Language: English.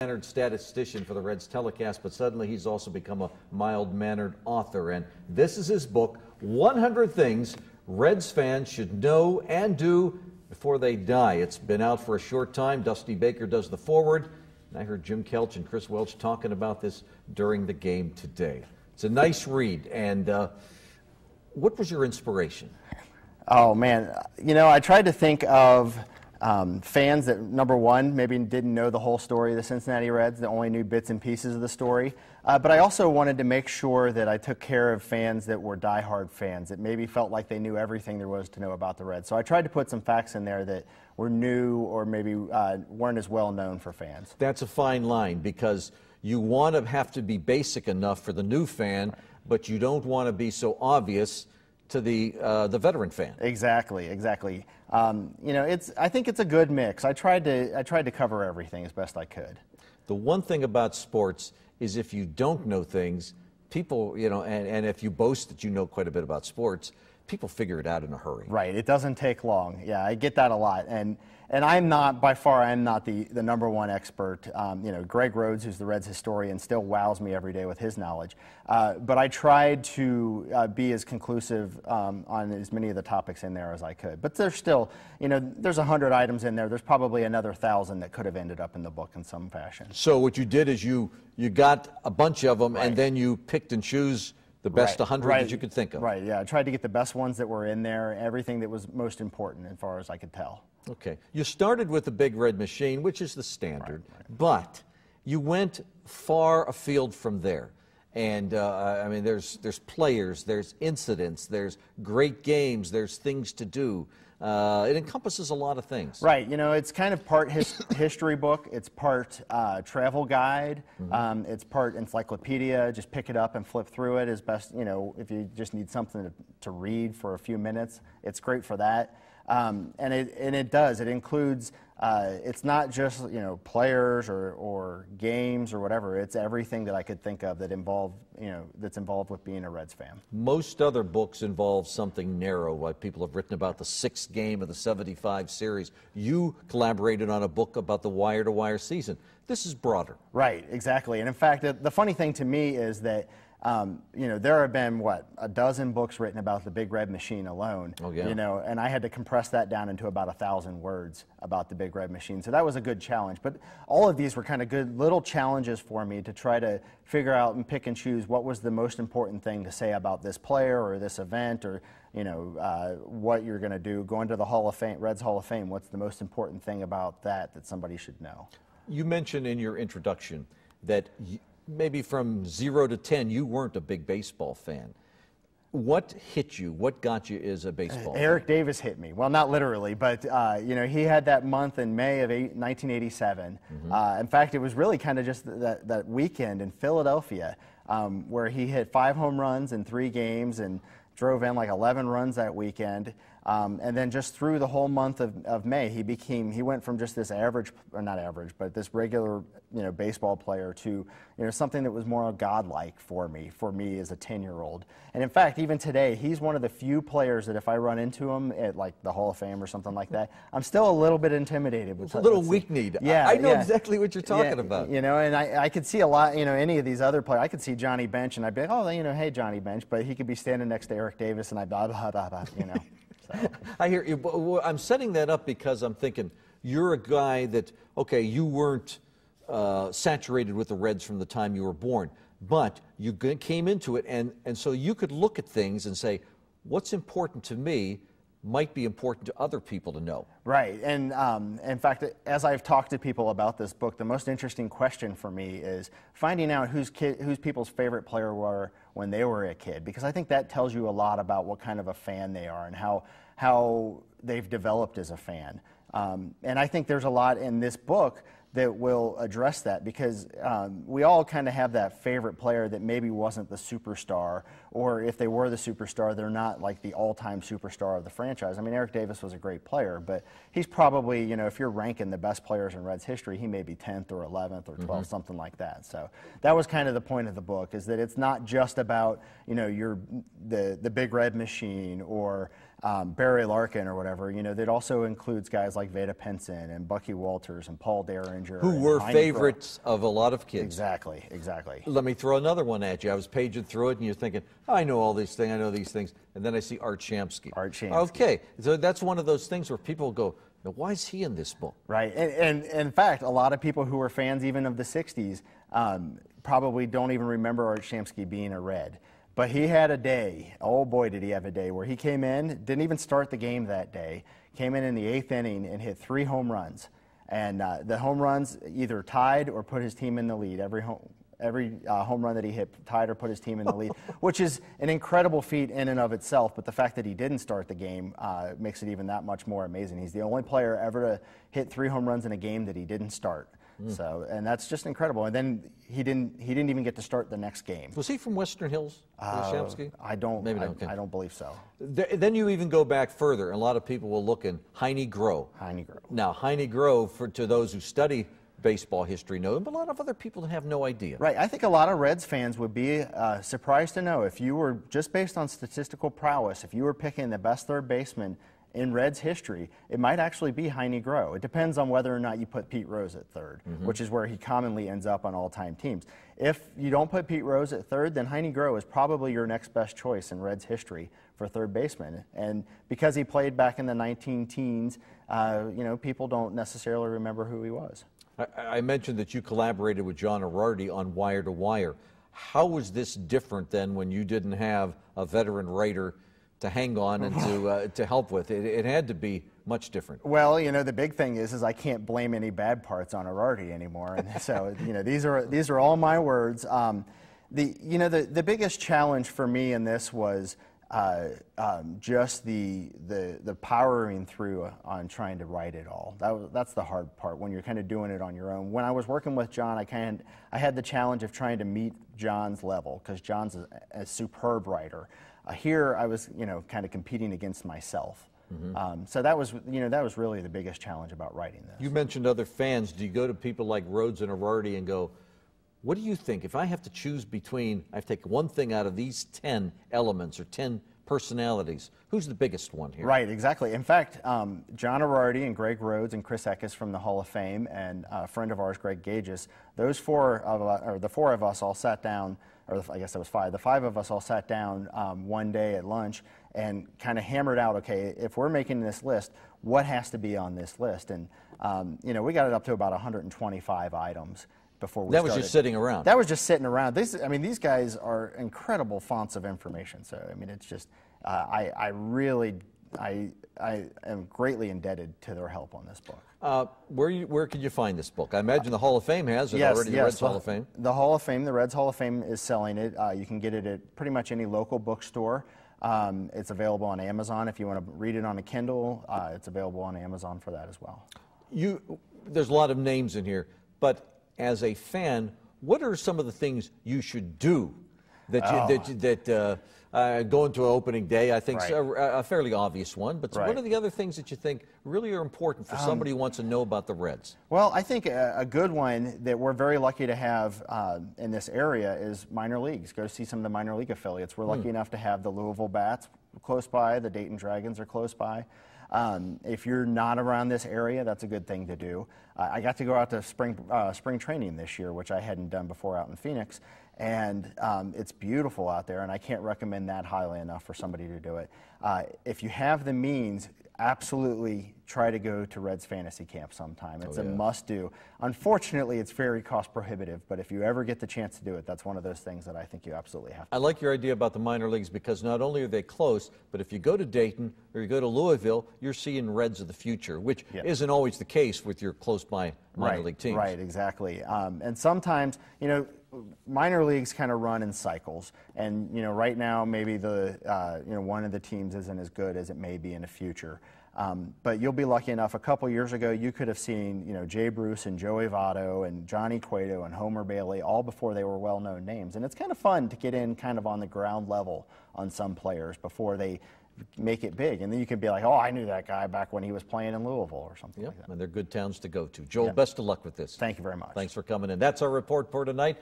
Mannered statistician for the Reds telecast, but suddenly he's also become a mild-mannered author. And this is his book, 100 Things Reds Fans Should Know and Do Before They Die. It's been out for a short time. Dusty Baker does the foreword. And I heard Jim Kelch and Chris Welch talking about this during the game today. It's a nice read. And what was your inspiration? Oh, man. You know, I tried to think of fans that, number one, maybe didn't know the whole story of the Cincinnati Reds, that only knew bits and pieces of the story. But I also wanted to make sure that I took care of fans that were diehard fans, that maybe felt like they knew everything there was to know about the Reds. So I tried to put some facts in there that were new or maybe weren't as well known for fans. That's a fine line, because you want to have to be basic enough for the new fan, but you don't want to be so obvious to the veteran fan. Exactly. You know, I think it's a good mix. I tried to cover everything as best I could. The one thing about sports is if you don't know things, people, you know, and if you boast that you know quite a bit about sports, people figure it out in a hurry. Right. It doesn't take long. Yeah, I get that a lot. And I'm not, by far, I'm not the number one expert. You know, Greg Rhodes, who's the Reds historian, still wows me every day with his knowledge. But I tried to be as conclusive on as many of the topics in there as I could. But there's still, you know, there's 100 items in there. There's probably another 1,000 that could have ended up in the book in some fashion. So what you did is you got a bunch of them, right, and then you picked and choose the best 100 that you could think of. Right, yeah. I tried to get the best ones that were in there, everything that was most important as far as I could tell. Okay. You started with the Big Red Machine, which is the standard, but you went far afield from there. And, I mean, there's players, there's incidents, there's great games, there's things to do. It encompasses a lot of things. Right. You know, it's kind of part history book. It's part travel guide. It's part encyclopedia. Just pick it up and flip through it as best, you know, if you just need something to read for a few minutes. It's great for that. And it does. It includes, it's not just, you know, players or games or whatever. It's everything that I could think of that that's involved with being a Reds fan. Most other books involve something narrow, like people have written about the 6th game of the 75 series. You collaborated on a book about the wire-to-wire season. This is broader. Right, exactly. And in fact, the funny thing to me is that you know, there have been, what, a dozen books written about the Big Red Machine alone. Oh, yeah. You know, and I had to compress that down into about 1,000 words about the Big Red Machine. So that was a good challenge. But all of these were kind of good little challenges for me to try to figure out and pick and choose what was the most important thing to say about this player or this event, or, you know, what you're going to do. Going to the Hall of Fame, Reds Hall of Fame, what's the most important thing about that somebody should know? You mentioned in your introduction that maybe from 0 to 10, you weren't a big baseball fan. What hit you? What got you as a baseball fan? Eric Davis hit me. Well, not literally, but you know, he had that month in May of 1987. In fact, it was really kind of just that weekend in Philadelphia where he hit 5 home runs in 3 games and drove in like 11 runs that weekend. And then just through the whole month of May, he went from just this average, or not average, but this regular, you know, baseball player to, you know, something that was more godlike for me as a 10-year-old. And in fact, even today, he's one of the few players that if I run into him at like the Hall of Fame or something like that, I'm still a little bit intimidated. It's a little weak-kneed. Yeah, I know exactly what you're talking about. You know, and I could see a lot, you know, any of these other players. I could see Johnny Bench, and I'd be like, oh, you know, hey, Johnny Bench, but he could be standing next to Eric Davis, and I'd blah, blah, blah, blah, you know. So. I hear you. I'm setting that up because I'm thinking you're a guy that, okay, you weren't saturated with the Reds from the time you were born, but you came into it, and so you could look at things and say, what's important to me might be important to other people to know. Right, and in fact, as I've talked to people about this book, the most interesting question for me is finding out who's people's favorite player were when they were a kid, because I think that tells you a lot about what kind of a fan they are and how they've developed as a fan. And I think there's a lot in this book that will address that, because we all kind of have that favorite player that maybe wasn't the superstar, or if they were the superstar, they're not like the all-time superstar of the franchise. I mean, Eric Davis was a great player, but he's probably, you know, if you're ranking the best players in Reds history, he may be 10th or 11th or 12th, something like that. So that was kind of the point of the book, is that it's not just about, you know, the Big Red Machine or Barry Larkin or whatever, that also includes guys like Veda Pinson and Bucky Walters and Paul Derringer. Who were favorites of a lot of kids. Exactly. Let me throw another one at you. I was paging through it, and you're thinking, I know all these things, I know these things. And then I see Art Shamsky. Okay, so that's one of those things where people go, now, why is he in this book? Right, and in fact, a lot of people who were fans even of the 60s probably don't even remember Art Shamsky being a Red. But he had a day, oh boy did he have a day, where he came in, didn't even start the game that day, came in the 8th inning and hit 3 home runs. And the home runs either tied or put his team in the lead. Every home run that he hit tied or put his team in the lead, which is an incredible feat in and of itself. But the fact that he didn't start the game makes it even that much more amazing. He's the only player ever to hit 3 home runs in a game that he didn't start. So, and that's just incredible. And then he didn't even get to start the next game. Was he from Western Hills, Shamsky? I don't believe so. Then you even go back further. A lot of people will look in Heine Groh. Now, Heine Groh, to those who study baseball history know him, but a lot of other people have no idea. Right. I think a lot of Reds fans would be surprised to know, if you were just based on statistical prowess, if you were picking the best third baseman in Reds history, it might actually be Heine Groh. It depends on whether or not you put Pete Rose at third, which is where he commonly ends up on all-time teams. If you don't put Pete Rose at third, then Heine Groh is probably your next best choice in Reds history for third baseman. And because he played back in the 19-teens, people don't necessarily remember who he was. I mentioned that you collaborated with John Arardi on Wire to Wire. How was this different than when you didn't have a veteran writer to hang on and to help with? It had to be much different. Well, the big thing is I can't blame any bad parts on Arardi anymore. And so, these are all my words. The biggest challenge for me in this was just the powering through on trying to write it all. That's the hard part when you're kind of doing it on your own. When I was working with John, I had the challenge of trying to meet John's level, because John's a superb writer. Here I was kind of competing against myself. So that was really the biggest challenge about writing this. You mentioned other fans. Do you go to people like Rhodes and Arardi and go, what do you think? If I have to choose between, I have to take one thing out of these 10 elements or 10 personalities, who's the biggest one here? Right, exactly. In fact, John Arardi and Greg Rhodes and Chris Eckes from the Hall of Fame, and a friend of ours, Greg Gages, the 4 of us all sat down, or I guess it was 5. The 5 of us all sat down one day at lunch and kind of hammered out, okay, if we're making this list, what has to be on this list? And we got it up to about 125 items before we started. That was just sitting around. That was just sitting around. These guys are incredible fonts of information. So, it's just, I am greatly indebted to their help on this book. Where could you find this book? I imagine the Hall of Fame has it already, the Reds Hall of Fame. The Hall of Fame, the Reds Hall of Fame is selling it. You can get it at pretty much any local bookstore. It's available on Amazon. If you want to read it on a Kindle, it's available on Amazon for that as well. There's a lot of names in here, but as a fan, what are some of the things you should do that going to an opening day, I think, is a fairly obvious one, but what are the other things that you think really are important for somebody who wants to know about the Reds? Well, I think a good one that we're very lucky to have in this area is minor leagues. Go see some of the minor league affiliates. We're lucky enough to have the Louisville Bats close by, the Dayton Dragons are close by. If you're not around this area, that's a good thing to do. I got to go out to spring training this year, which I hadn't done before out in Phoenix, and it's beautiful out there, and I can't recommend that highly enough for somebody to do it. If you have the means, absolutely try to go to Reds Fantasy Camp sometime. It's a must-do. Unfortunately, it's very cost-prohibitive, but if you ever get the chance to do it, that's one of those things that I think you absolutely have to do. I like your idea about the minor leagues, because not only are they close, but if you go to Dayton or you go to Louisville, you're seeing Reds of the future, which isn't always the case with your close-by minor league teams. Right, exactly. And sometimes, minor leagues kind of run in cycles, and right now maybe one of the teams isn't as good as it may be in the future. But you'll be lucky enough. A couple years ago, you could have seen Jay Bruce and Joey Votto and Johnny Cueto and Homer Bailey all before they were well-known names. And it's kind of fun to get in kind of on the ground level on some players before they make it big, and then you could be like, oh, I knew that guy back when he was playing in Louisville or something like that. And they're good towns to go to. Joel, best of luck with this. Thank you very much. Thanks for coming in. That's our report for tonight.